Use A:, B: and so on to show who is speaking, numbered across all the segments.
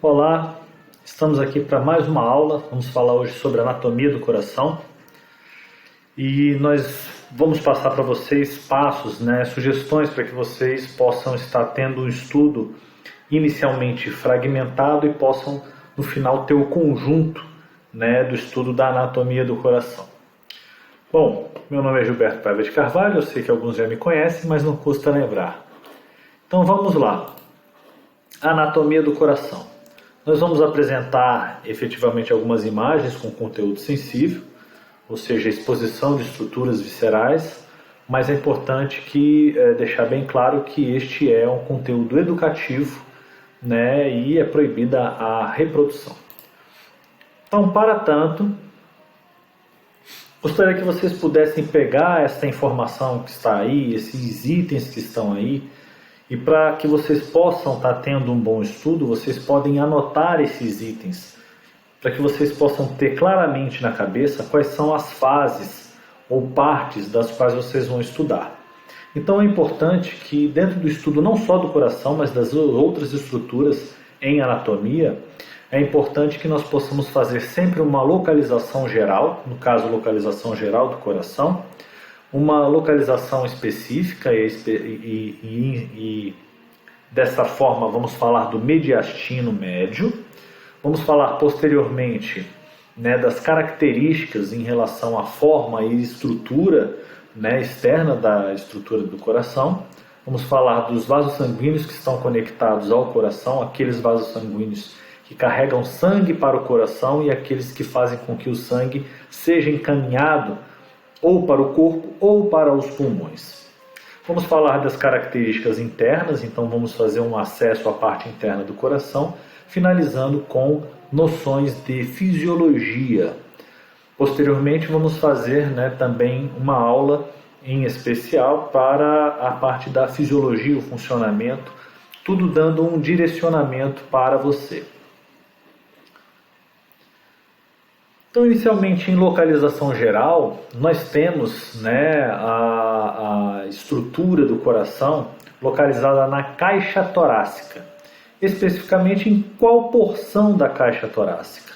A: Olá, estamos aqui para mais uma aula. Vamos falar hoje sobre a anatomia do coração e nós vamos passar para vocês passos, sugestões para que vocês possam estar tendo um estudo inicialmente fragmentado e possam no final ter o conjunto, do estudo da anatomia do coração. Bom, meu nome é Gilberto Paiva de Carvalho, eu sei que alguns já me conhecem, mas não custa lembrar. Então vamos lá. Anatomia do coração. Nós vamos apresentar efetivamente algumas imagens com conteúdo sensível, ou seja, exposição de estruturas viscerais, mas é importante deixar bem claro que este é um conteúdo educativo, e é proibida a reprodução. Então, para tanto, gostaria que vocês pudessem pegar essa informação que está aí, esses itens que estão aí, e para que vocês possam estar tendo um bom estudo, vocês podem anotar esses itens, para que vocês possam ter claramente na cabeça quais são as fases ou partes das quais vocês vão estudar. Então é importante que dentro do estudo não só do coração, mas das outras estruturas em anatomia, é importante que nós possamos fazer sempre uma localização geral, no caso localização geral do coração, uma localização específica e dessa forma vamos falar do mediastino médio. Vamos falar posteriormente das características em relação à forma e estrutura externa da estrutura do coração. Vamos falar dos vasos sanguíneos que estão conectados ao coração, aqueles vasos sanguíneos que carregam sangue para o coração e aqueles que fazem com que o sangue seja encaminhado ou para o corpo ou para os pulmões. Vamos falar das características internas, então vamos fazer um acesso à parte interna do coração, finalizando com noções de fisiologia. Posteriormente vamos fazer também uma aula em especial para a parte da fisiologia, o funcionamento, tudo dando um direcionamento para você. Então, inicialmente, em localização geral, nós temos a estrutura do coração localizada na caixa torácica. Especificamente, em qual porção da caixa torácica?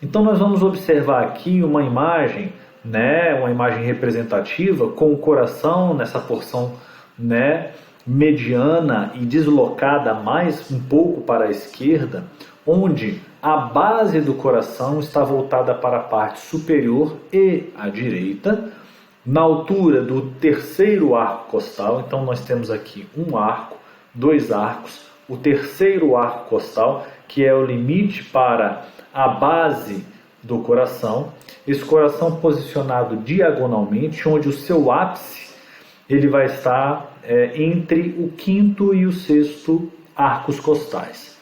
A: Então, nós vamos observar aqui uma imagem representativa com o coração nessa porção mediana e deslocada mais um pouco para a esquerda, onde a base do coração está voltada para a parte superior e à direita, na altura do terceiro arco costal. Então nós temos aqui um arco, dois arcos, o terceiro arco costal, que é o limite para a base do coração. Esse coração posicionado diagonalmente, onde o seu ápice ele vai estar entre o quinto e o sexto arcos costais.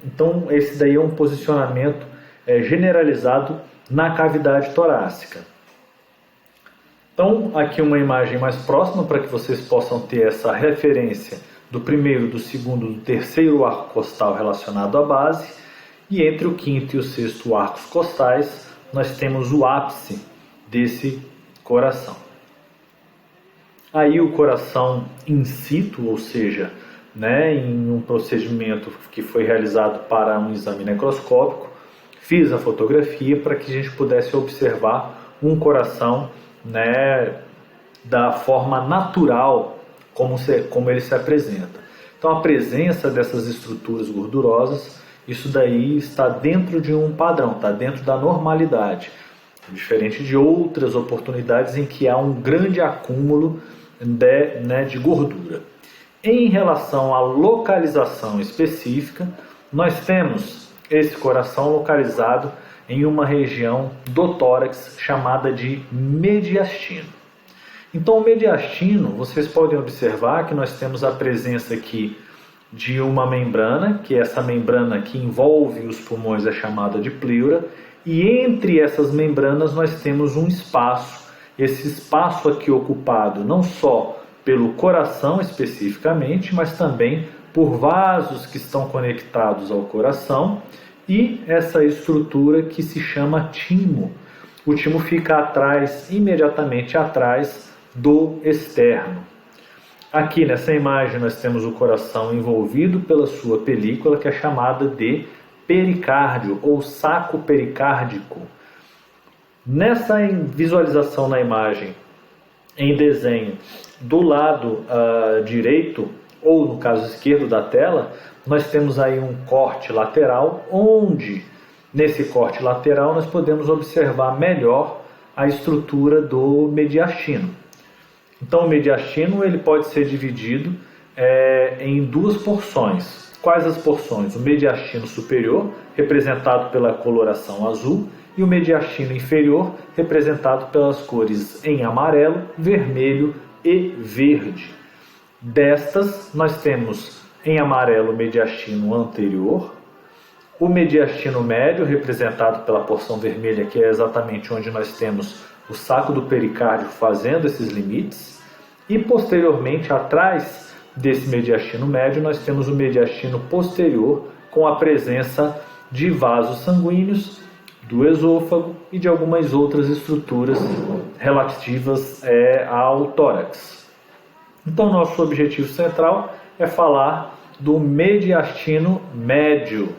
A: Então esse daí é um posicionamento generalizado na cavidade torácica. Então aqui uma imagem mais próxima para que vocês possam ter essa referência do primeiro, do segundo, do terceiro arco costal relacionado à base, e entre o quinto e o sexto arcos costais nós temos o ápice desse coração. Aí o coração in situ, ou seja, em um procedimento que foi realizado para um exame necroscópico, fiz a fotografia para que a gente pudesse observar um coração da forma natural como ele se apresenta. Então a presença dessas estruturas gordurosas, isso daí está dentro de um padrão, está dentro da normalidade, diferente de outras oportunidades em que há um grande acúmulo de gordura. Em relação à localização específica, nós temos esse coração localizado em uma região do tórax chamada de mediastino. Então, o mediastino, vocês podem observar que nós temos a presença aqui de uma membrana, que essa membrana que envolve os pulmões é chamada de pleura, e entre essas membranas nós temos um espaço, esse espaço aqui ocupado não só pelo coração especificamente, mas também por vasos que estão conectados ao coração e essa estrutura que se chama timo. O timo fica imediatamente atrás do externo. Aqui nessa imagem nós temos o coração envolvido pela sua película, que é chamada de pericárdio ou saco pericárdico. Nessa visualização na imagem, em desenho, do lado direito, ou no caso esquerdo da tela, nós temos aí um corte lateral, onde nesse corte lateral nós podemos observar melhor a estrutura do mediastino. Então o mediastino ele pode ser dividido em duas porções. Quais as porções? O mediastino superior, representado pela coloração azul, e o mediastino inferior, representado pelas cores em amarelo, vermelho e verde. Destas, nós temos em amarelo o mediastino anterior, o mediastino médio, representado pela porção vermelha, que é exatamente onde nós temos o saco do pericárdio fazendo esses limites, e posteriormente, atrás desse mediastino médio, nós temos o mediastino posterior, com a presença de vasos sanguíneos, do esôfago e de algumas outras estruturas relativas ao tórax. Então, nosso objetivo central é falar do mediastino médio.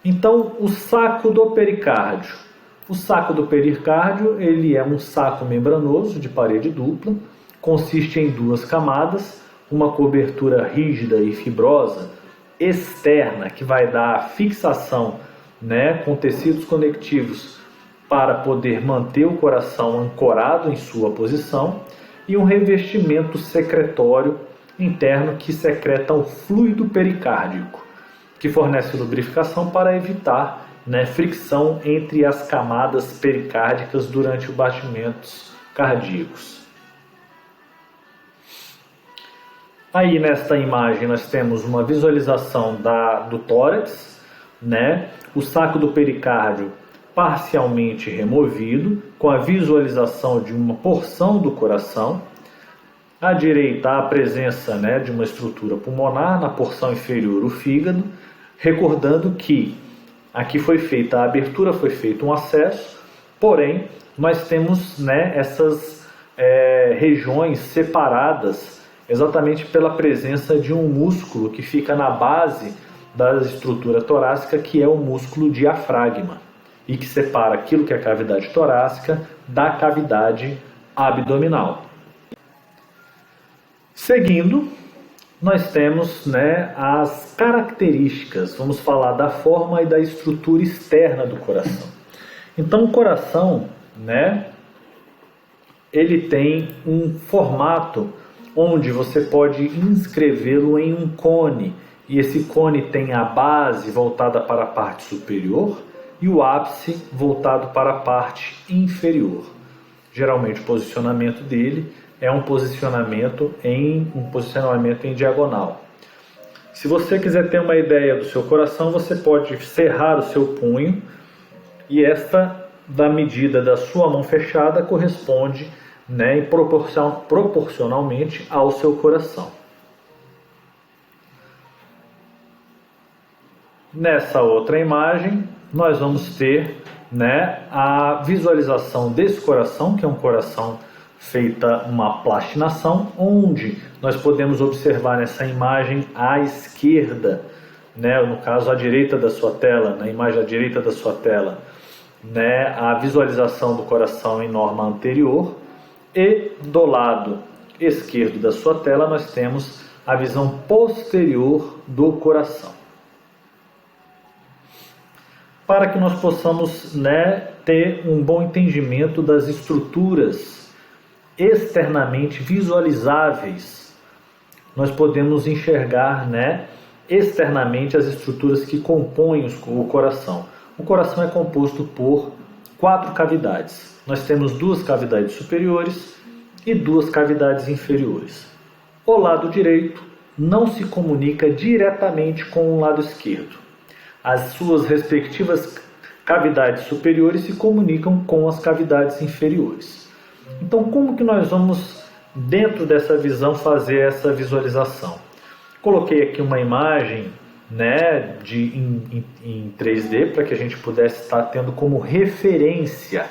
A: Então, o saco do pericárdio. O saco do pericárdio ele é um saco membranoso de parede dupla, consiste em duas camadas, uma cobertura rígida e fibrosa externa, que vai dar fixação com tecidos conectivos para poder manter o coração ancorado em sua posição, e um revestimento secretório interno que secreta o fluido pericárdico, que fornece lubrificação para evitar fricção entre as camadas pericárdicas durante os batimentos cardíacos. Aí nesta imagem nós temos uma visualização do tórax, o saco do pericárdio parcialmente removido, com a visualização de uma porção do coração. À direita a presença de uma estrutura pulmonar, na porção inferior o fígado, recordando que aqui foi feita a abertura, foi feito um acesso, porém nós temos essas regiões separadas exatamente pela presença de um músculo que fica na base da estrutura torácica, que é o músculo diafragma, e que separa aquilo que é a cavidade torácica da cavidade abdominal. Seguindo, nós temos as características, vamos falar da forma e da estrutura externa do coração. Então o coração, ele tem um formato onde você pode inscrevê-lo em um cone, e esse cone tem a base voltada para a parte superior e o ápice voltado para a parte inferior. Geralmente o posicionamento dele é um posicionamento em diagonal. Se você quiser ter uma ideia do seu coração, você pode cerrar o seu punho, e esta, da medida da sua mão fechada, corresponde proporcionalmente ao seu coração. Nessa outra imagem, nós vamos ter a visualização desse coração, que é um coração feita uma plastinação, onde nós podemos observar nessa imagem à esquerda, no caso à direita da sua tela, na imagem à direita da sua tela, a visualização do coração em norma anterior, e do lado esquerdo da sua tela nós temos a visão posterior do coração. Para que nós possamos ter um bom entendimento das estruturas externamente visualizáveis, nós podemos enxergar externamente as estruturas que compõem o coração. O coração é composto por 4 cavidades. Nós temos 2 cavidades superiores e 2 cavidades inferiores. O lado direito não se comunica diretamente com o lado esquerdo. As suas respectivas cavidades superiores se comunicam com as cavidades inferiores. Então, como que nós vamos, dentro dessa visão, fazer essa visualização? Coloquei aqui uma imagem em 3D para que a gente pudesse estar tendo como referência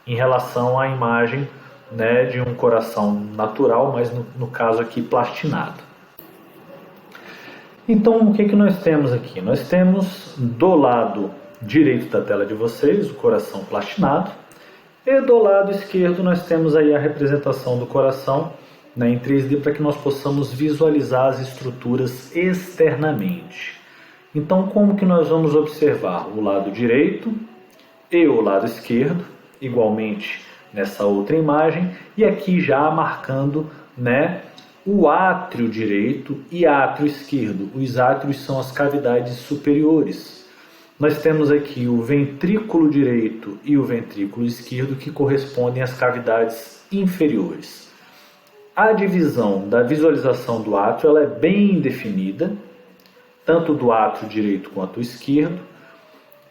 A: em relação à imagem né, de um coração natural, mas no caso aqui plastinado. Então, o que nós temos aqui? Nós temos do lado direito da tela de vocês o coração plastinado, e do lado esquerdo nós temos aí a representação do coração, né, em 3D, para que nós possamos visualizar as estruturas externamente. Então, como que nós vamos observar o lado direito e o lado esquerdo, igualmente nessa outra imagem, e aqui já marcando, né, o átrio direito e átrio esquerdo. Os átrios são as cavidades superiores. Nós temos aqui o ventrículo direito e o ventrículo esquerdo, que correspondem às cavidades inferiores. A divisão da visualização do átrio ela é bem definida, tanto do átrio direito quanto o esquerdo.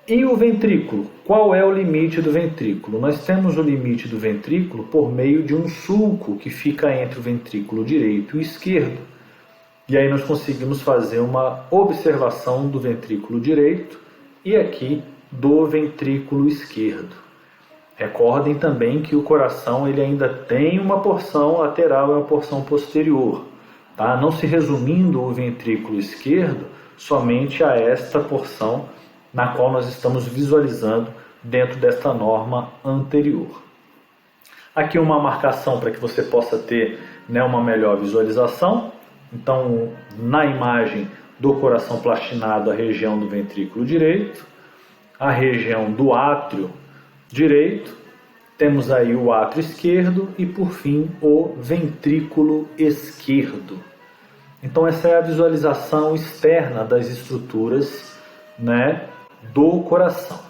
A: E o ventrículo? Qual é o limite do ventrículo? Nós temos o limite do ventrículo por meio de um sulco que fica entre o ventrículo direito e o esquerdo. E aí nós conseguimos fazer uma observação do ventrículo direito e aqui do ventrículo esquerdo. Recordem também que o coração ele ainda tem uma porção lateral e uma porção posterior, tá? Não se resumindo o ventrículo esquerdo somente a esta porção na qual nós estamos visualizando dentro desta norma anterior. Aqui uma marcação para que você possa ter, né, uma melhor visualização. Então, na imagem do coração plastinado, a região do ventrículo direito, a região do átrio direito, temos aí o átrio esquerdo e, por fim, o ventrículo esquerdo. Então, essa é a visualização externa das estruturas, né, do coração.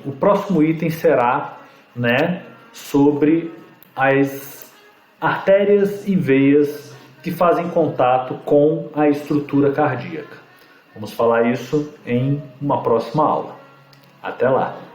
A: O próximo item será, né, sobre as artérias e veias que fazem contato com a estrutura cardíaca. Vamos falar isso em uma próxima aula. Até lá!